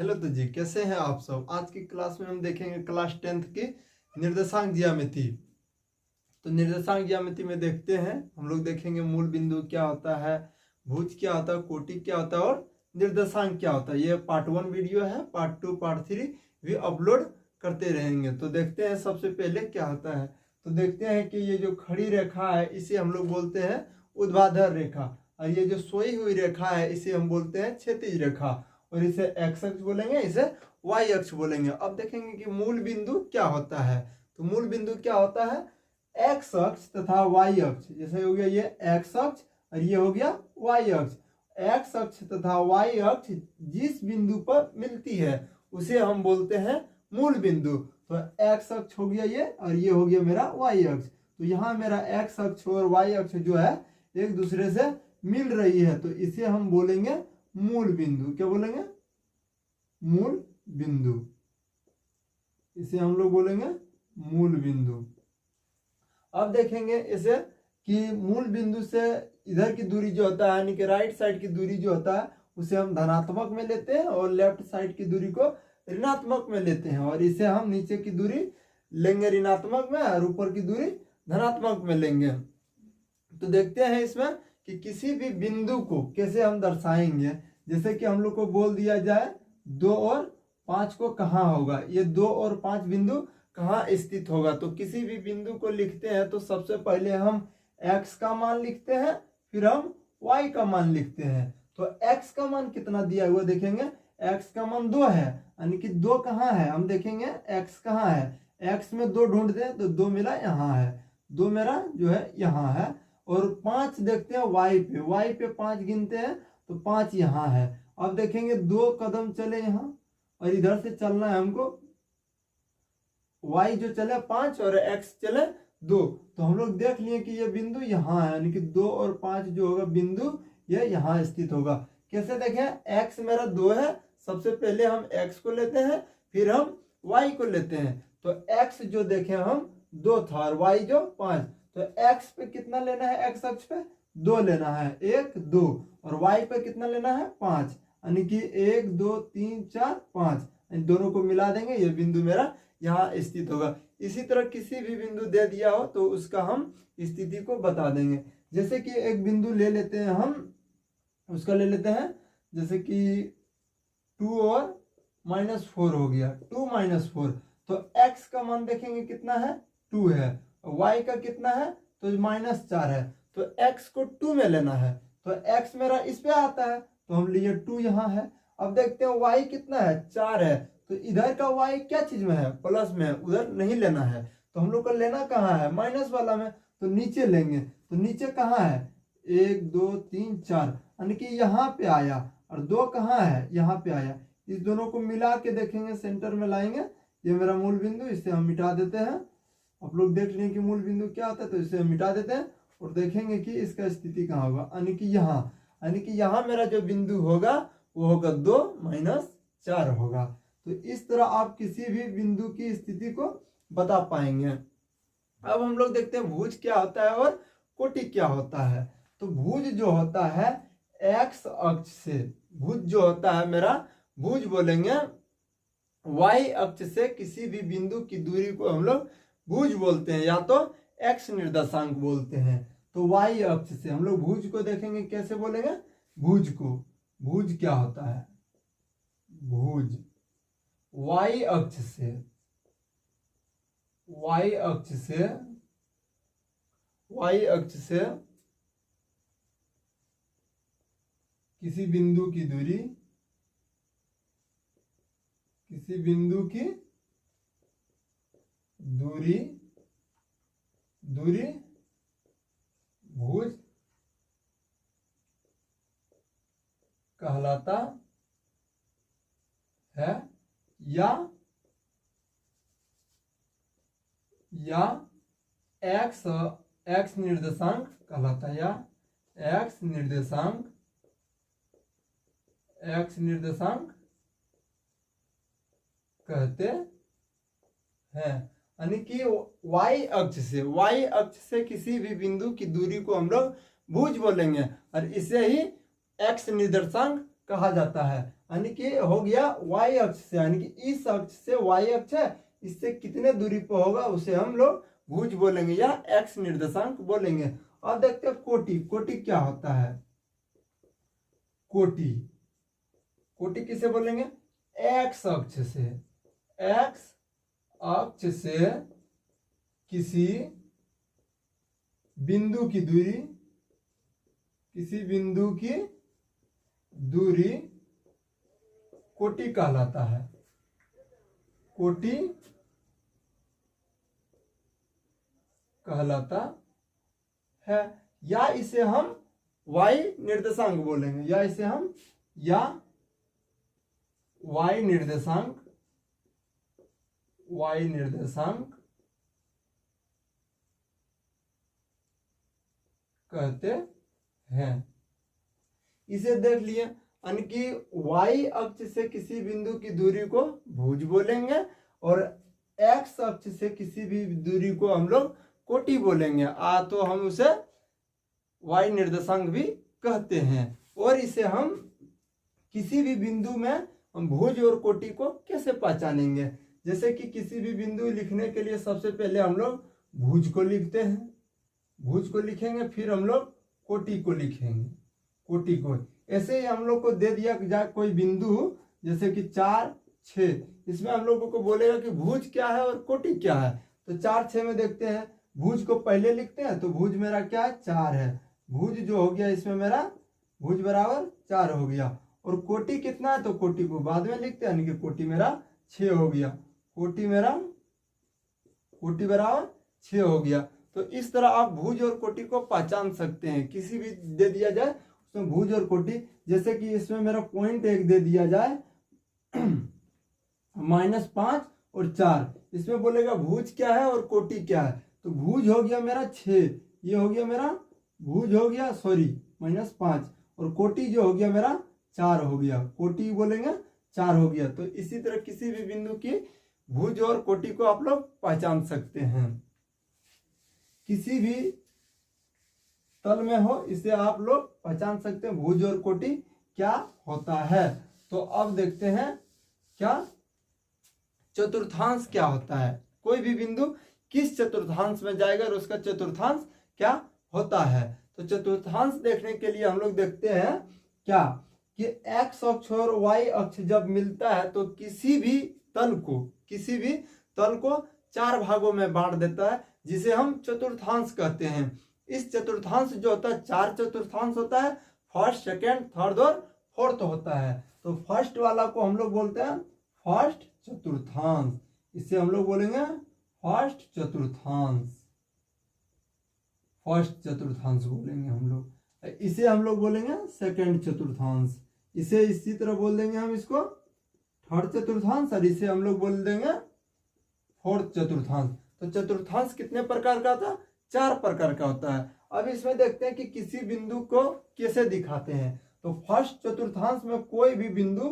Hello तो जी, कैसे हैं आप सब। आज की क्लास में हम देखेंगे क्लास 10th की निर्देशांक ज्यामिति। तो निर्देशांक ज्यामिति में देखते हैं हम लोग देखेंगे मूल बिंदु क्या होता है, भुज क्या होता है, कोटि क्या होता है और निर्देशांक क्या होता है। ये पार्ट 1 वीडियो है, पार्ट 2 पार्ट 3 भी अपलोड करते रहेंगे। तो देखते हैं सबसे पहले क्या होता है। तो देखते हैं कि ये जो खड़ी रेखा है इसे हम लोग बोलते हैं ऊर्ध्वाधर रेखा, और ये जो सोई हुई रेखा है इसे हम बोलते हैं क्षैतिज रेखा, और इसे एक्स अक्ष बोलेंगे, इसे वाई अक्ष बोलेंगे। अब देखेंगे कि मूल बिंदु क्या होता है। तो मूल बिंदु क्या होता है, एक्स अक्ष तथा वाई अक्ष। जैसे हो गया ये एक्स अक्ष और ये हो गया वाई अक्ष। एक्स अक्ष तथा वाई अक्ष जिस बिंदु पर मिलती है उसे हम बोलते हैं मूल बिंदु। तो एक्स अक्ष हो गया ये, और ये हो गया मेरा वाई अक्ष। तो यहाँ मेरा एक्स अक्ष और वाई अक्ष जो है एक दूसरे से मिल रही है, तो इसे हम बोलेंगे मूल बिंदु। क्या बोलेंगे, मूल बिंदु। इसे हम लोग बोलेंगे मूल बिंदु। अब देखेंगे इसे कि मूल बिंदु से इधर की दूरी जो होता है, यानी कि राइट साइड की दूरी जो होता है उसे हम धनात्मक में लेते हैं, और लेफ्ट साइड की दूरी को ऋणात्मक में लेते हैं, और इसे हम नीचे की दूरी लेंगे ऋणात्मक में और ऊपर की दूरी धनात्मक में लेंगे। तो देखते हैं इसमें कि किसी भी बिंदु को कैसे हम दर्शाएंगे। जैसे कि हम लोग को बोल दिया जाए 2 और 5 को कहाँ होगा, ये 2 और 5 बिंदु कहाँ स्थित होगा। तो किसी भी बिंदु को लिखते हैं तो सबसे पहले हम x का मान लिखते हैं, फिर हम y का मान लिखते हैं। तो x का मान कितना दिया हुआ देखेंगे, x का मान 2 है, यानी कि 2 कहाँ है हम देखेंगे x कहाँ है। x में 2 ढूंढते हैं तो 2 मेरा यहाँ है, 2 मेरा जो है यहाँ है। और 5 देखते हैं y पे 5 गिनते हैं तो 5 यहाँ है। अब देखेंगे 2 कदम चले यहाँ, और इधर से चलना है हमको, y जो चले 5 और x चले 2। तो हम लोग देख लिए कि ये बिंदु यहाँ है, यानी कि 2 और 5 जो होगा बिंदु ये यहाँ स्थित होगा। कैसे देखें, x मेरा 2 है, सबसे पहले हम x को लेते हैं, फिर हम y को लेते हैं। तो x जो देखें हम 2 था और y जो 5। तो x पे कितना लेना है, x अक्ष पे 2 लेना है, 1 2, और y पे कितना लेना है 5, यानी कि 1 2 3 4 5, दोनों को मिला देंगे, ये बिंदु मेरा यहाँ स्थित होगा। इसी तरह किसी भी बिंदु दे दिया हो तो उसका हम स्थिति को बता देंगे। जैसे कि एक बिंदु ले लेते हैं हम, उसका ले लेते हैं जैसे कि 2 और -4 हो गया, 2 -4। तो x का मान देखेंगे कितना है, 2 है, y का कितना है तो -4 है। तो x को 2 में लेना है, तो x मेरा इस पे आता है तो हम लिए 2 यहाँ है। अब देखते हैं y कितना है, 4 है, तो इधर का y क्या चीज में है, प्लस में है, उधर नहीं लेना है। तो हम लोग को लेना कहाँ है, माइनस वाला में, तो नीचे लेंगे। तो नीचे कहाँ है, 1 2 3 4, यानी कि यहाँ पे आया, और 2 कहाँ है, यहाँ पे आया। इस दोनों को मिला के देखेंगे, सेंटर में लाएंगे, ये मेरा मूल बिंदु, इसे हम मिटा देते हैं। आप लोग देख लें कि मूल बिंदु क्या होता है, तो इसे हम मिटा देते हैं और देखेंगे कि इसका स्थिति कहाँ होगा, यानी कि यहाँ, यानी कि यहाँ मेरा जो बिंदु होगा वो होगा 2 -4 होगा। तो इस तरह आप किसी भी बिंदु की स्थिति को बता पाएंगे। अब हम लोग देखते हैं भुज क्या होता है और कोटि क्या होता है। तो भुज जो होता है एक्स अक्ष से, भुज जो होता है मेरा, भुज बोलेंगे वाई अक्ष से किसी भी बिंदु की दूरी को हम लोग भुज बोलते हैं, या तो एक्स निर्देशांक बोलते हैं। तो वाई अक्ष से हम लोग भुज को देखेंगे, कैसे बोलेंगे भुज को। भुज क्या होता है, भुज वाई अक्ष से, वाई अक्ष से, वाई अक्ष से किसी बिंदु की दूरी, किसी बिंदु की दूरी, दूरी भुज कहलाता है, या एक्स निर्देशांक कहलाता है, या एक्स निर्देशांक, एक्स निर्देशांक कहते हैं। यानी कि वाई अक्ष से, वाई अक्ष से किसी भी बिंदु की दूरी को हम लोग भुज बोलेंगे, और इसे ही एक्स निर्देशांक कहा जाता है। यानी कि हो गया y अक्ष से, यानी कि इस अक्ष से y अक्ष है, इससे कितने दूरी पर होगा उसे हम लोग भुज बोलेंगे या x निर्देशांक बोलेंगे। अब देखते हैं कोटि। कोटि क्या होता है? कोटि, कोटि किसे बोलेंगे? x अक्ष से, x अक्ष से किसी बिंदु की दूरी, किसी बिंदु की दूरी कोटि कहलाता है। कोटि कहलाता है, या इसे हम y निर्देशांक बोलेंगे, या इसे हम y निर्देशांक कहते हैं। इसे देख लिए, यानी कि y अक्ष से किसी बिंदु की दूरी को भुज बोलेंगे और x अक्ष से किसी भी दूरी को हम लोग कोटि बोलेंगे। तो हम उसे y निर्देशांक भी कहते हैं। और इसे हम किसी भी बिंदु में हम भुज और कोटि को कैसे पहचानेंगे? जैसे कि किसी भी बिंदु लिखने के लिए सबसे पहले हम लोग भुज को लिखते हैं, भुज को लिखेंगे, फिर हम लोग कोटि को लिखेंगे, कोटि को। ऐसे ही हम लोग को दे दिया जाए कोई बिंदु, जैसे कि 4, 6, इसमें हम लोगों को बोलेगा कि भुज क्या है और कोटि क्या है। तो 4, 6 में देखते हैं, भुज को पहले लिखते हैं, तो भुज मेरा क्या है? 4 है। भुज जो हो गया इसमें मेरा भुज बराबर 4 हो गया। और कोटि कितना है? तो कोटि को बाद में लिखते हैं, यानी कि कोटि मेरा 6 हो गया। कोटि बराबर 6 हो गया। तो इस तरह आप भुज और कोटि को पहचान सकते हैं। किसी भी दे दिया जाए उसमें भुज और कोटि, जैसे कि इसमें मेरा पॉइंट एक दे दिया जाए -5 और 4, इसमें बोलेगा भुज क्या है और कोटि क्या है। तो भुज हो गया मेरा 6, ये हो गया मेरा भुज हो गया, -5, और कोटि जो हो गया मेरा 4 हो गया, कोटि बोलेंगे 4 हो गया। तो इसी तरह किसी भी बिंदु की भुज और कोटि को आप लोग पहचान सकते हैं। किसी भी तल में हो इसे आप लोग पहचान सकते हैं भुज और कोटि क्या होता है। तो अब देखते हैं क्या चतुर्थांश क्या होता है। कोई भी बिंदु किस चतुर्थांश में जाएगा और उसका चतुर्थांश क्या होता है। तो चतुर्थांश देखने के लिए हम लोग देखते हैं क्या कि x अक्ष और y अक्ष जब मिलता है तो किसी भी तल को 4 भागों में बांट देता है, जिसे हम चतुर्थांश कहते हैं। इस चतुर्थांश जो होता है 4 चतुर्थांश होता है, फर्स्ट, सेकेंड, थर्ड और फोर्थ होता है। तो फर्स्ट वाला को हम लोग बोलते हैं फर्स्ट चतुर्थांश, इसे हम लोग बोलेंगे फर्स्ट चतुर्थांश बोलेंगे हम लोग। इसे हम लोग बोलेंगे सेकेंड चतुर्थांश, इसे इसी तरह बोल देंगे हम इसको थर्ड चतुर्थांश, और इसे हम लोग बोल देंगे फोर्थ चतुर्थांश। तो चतुर्थांश कितने प्रकार का था? 4 प्रकार का होता है। अब इसमें देखते हैं कि किसी बिंदु को कैसे दिखाते हैं। तो फर्स्ट चतुर्थांश में कोई भी बिंदु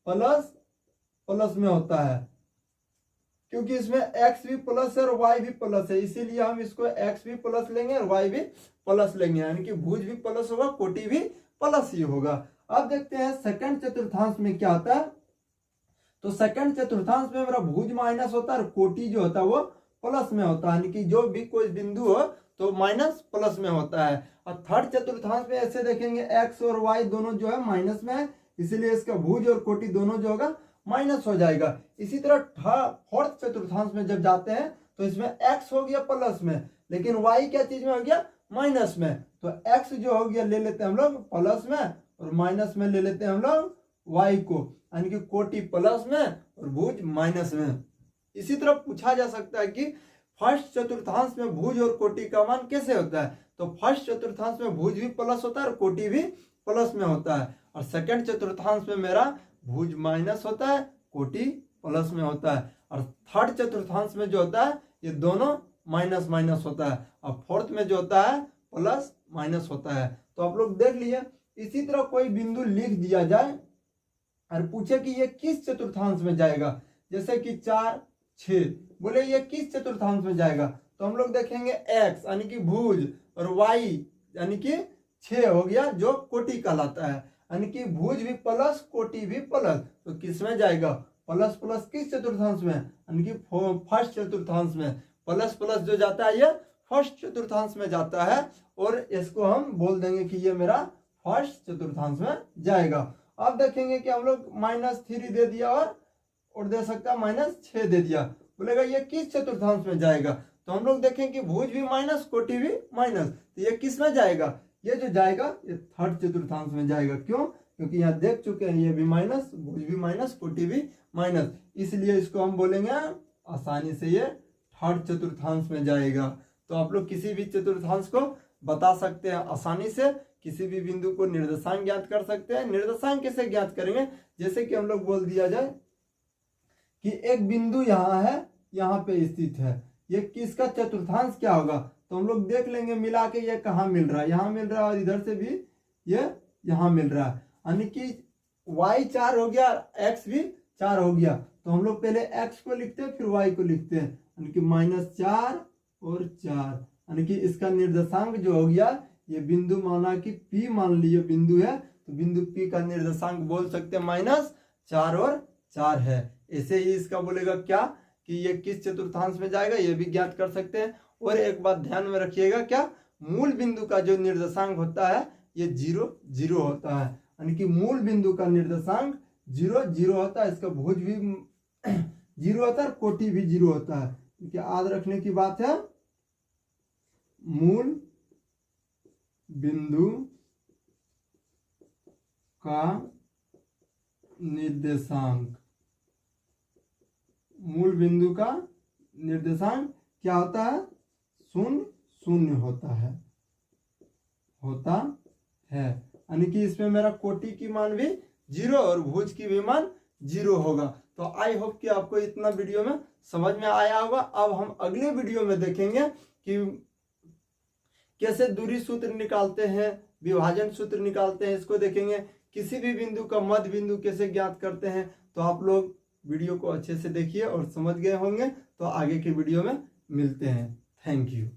प्लस में होता है, क्योंकि इसमें x भी प्लस है और y भी प्लस है, इसीलिए हम इसको x भी प्लस लेंगे और y भी प्लस लेंगे, यानी कि भुज भी प्लस होगा, कोटि भी प्लस ही होगा। अब देखते हैं सेकंड चतुर्थांश में क्या होता है। तो सेकंड चतुर्थांश में मेरा भुज माइनस होता है और कोटि जो होता है वो प्लस में होता है, यानी कि जो भी कोई बिंदु हो तो माइनस प्लस में होता है। और थर्ड चतुर्थांश में ऐसे देखेंगे x और y दोनों जो है माइनस में है, इसीलिए इसका भुज और कोटि दोनों जो होगा माइनस हो जाएगा। इसी तरह फोर्थ चतुर्थांश में जब जाते हैं तो इसमें x हो गया प्लस में, लेकिन y क्या चीज में हो गया? माइनस में। तो x जो हो गया ले लेते हैं हम लोग प्लस में और माइनस में ले लेते हैं हम लोग y को, यानी कि कोटि प्लस में और भुज माइनस में। इसी तरह पूछा जा सकता है कि फर्स्ट चतुर्थांश में भुज और कोटि का मान कैसे होता है। तो फर्स्ट चतुर्थांश में भुज भी प्लस होता है और कोटि भी प्लस में होता है, और सेकंड चतुर्थांश में मेरा भुज माइनस होता है, कोटि प्लस में होता है, और थर्ड चतुर्थांश में जो होता है ये दोनों माइनस माइनस होता है, और फोर्थ में जो होता है प्लस माइनस होता है। तो आप लोग देख लिए। इसी तरह कोई बिंदु लिख दिया जाए और पूछे कि ये किस चतुर्थांश में जाएगा, जैसे कि 4, 6, बोले ये किस चतुर्थांश में जाएगा, तो हम लोग देखेंगे x यानी कि भुज और y यानी कि 6 हो गया जो कोटि कहलाता है। यानी कि भुज भी प्लस कोटि भी प्लस, तो किस में जाएगा, प्लस प्लस किस चतुर्थांश में, यानी कि फर्स्ट चतुर्थांश में। प्लस प्लस जो जाता है ये फर्स्ट चतुर्थांश में जाता है, और इसको हम बोल देंगे कि ये मेरा फर्स्ट चतुर्थांश में जाएगा। अब देखेंगे कि हम लोग -3 दे दिया और दे सकता है -6 दे दिया, बोलेगा ये किस चतुर्थांश में जाएगा, तो हम लोग देखें कि भुज भी माइनस कोटि भी माइनस, तो ये किस में जाएगा, ये जो जाएगा ये थर्ड चतुर्थांश में जाएगा। क्यों, क्योंकि यहाँ देख चुके हैं ये भी माइनस, भुज भी माइनस, कोटि भी माइनस, इसलिए इसको हम बोलेंगे आसानी से ये थर्ड चतुर्थांश में जाएगा। तो आप लोग किसी भी चतुर्थांश को बता सकते हैं आसानी से, किसी भी बिंदु को निर्देशांक ज्ञात कर सकते हैं। निर्देशांक कैसे ज्ञात करेंगे, जैसे कि हम लोग बोल दिया जाए कि एक बिंदु यहाँ है, यहाँ पे स्थित है, ये किसका चतुर्थांश क्या होगा, तो हम लोग देख लेंगे मिला के ये कहाँ मिल रहा है, यहाँ मिल रहा है और इधर से भी ये यहाँ मिल रहा है, यानी कि y 4 हो गया, x भी 4 हो गया, तो हम लोग पहले x को लिखते हैं फिर y को लिखते हैं, यानी कि -4 और 4, यानी कि इसका निर्देशांक जो हो गया, ये बिंदु माना कि P मान लीजिए बिंदु है, तो बिंदु P का निर्देशांक बोल सकते हैं -4 और 4 है। ऐसे ही इसका बोलेगा क्या कि ये किस चतुर्थांश में जाएगा, ये भी ज्ञात कर सकते हैं। और एक बात ध्यान में रखिएगा, क्या मूल बिंदु का जो निर्देशांक होता है ये 0 0 होता है, यानी कि मूल बिंदु का निर्देशांक 0 0 होता है, इसका भुज भी 0 होता है, कोटि भी 0 होता है। याद रखने की बात है, मूल बिंदु का निर्देशांक, मूल बिंदु का निर्देशांक क्या होता है, 0 0 होता है, यानी कि इसमें मेरा कोटि की मान भी 0 और भुज की भी मान 0 होगा। तो आई होप कि आपको इतना वीडियो में समझ में आया होगा। अब हम अगले वीडियो में देखेंगे कि कैसे दूरी सूत्र निकालते हैं, विभाजन सूत्र निकालते हैं, इसको देखेंगे। किसी भी बिंदु का मध्य बिंदु कैसे ज्ञात करते हैं, तो आप लोग वीडियो को अच्छे से देखिए और समझ गए होंगे। तो आगे के वीडियो में मिलते हैं। Thank you.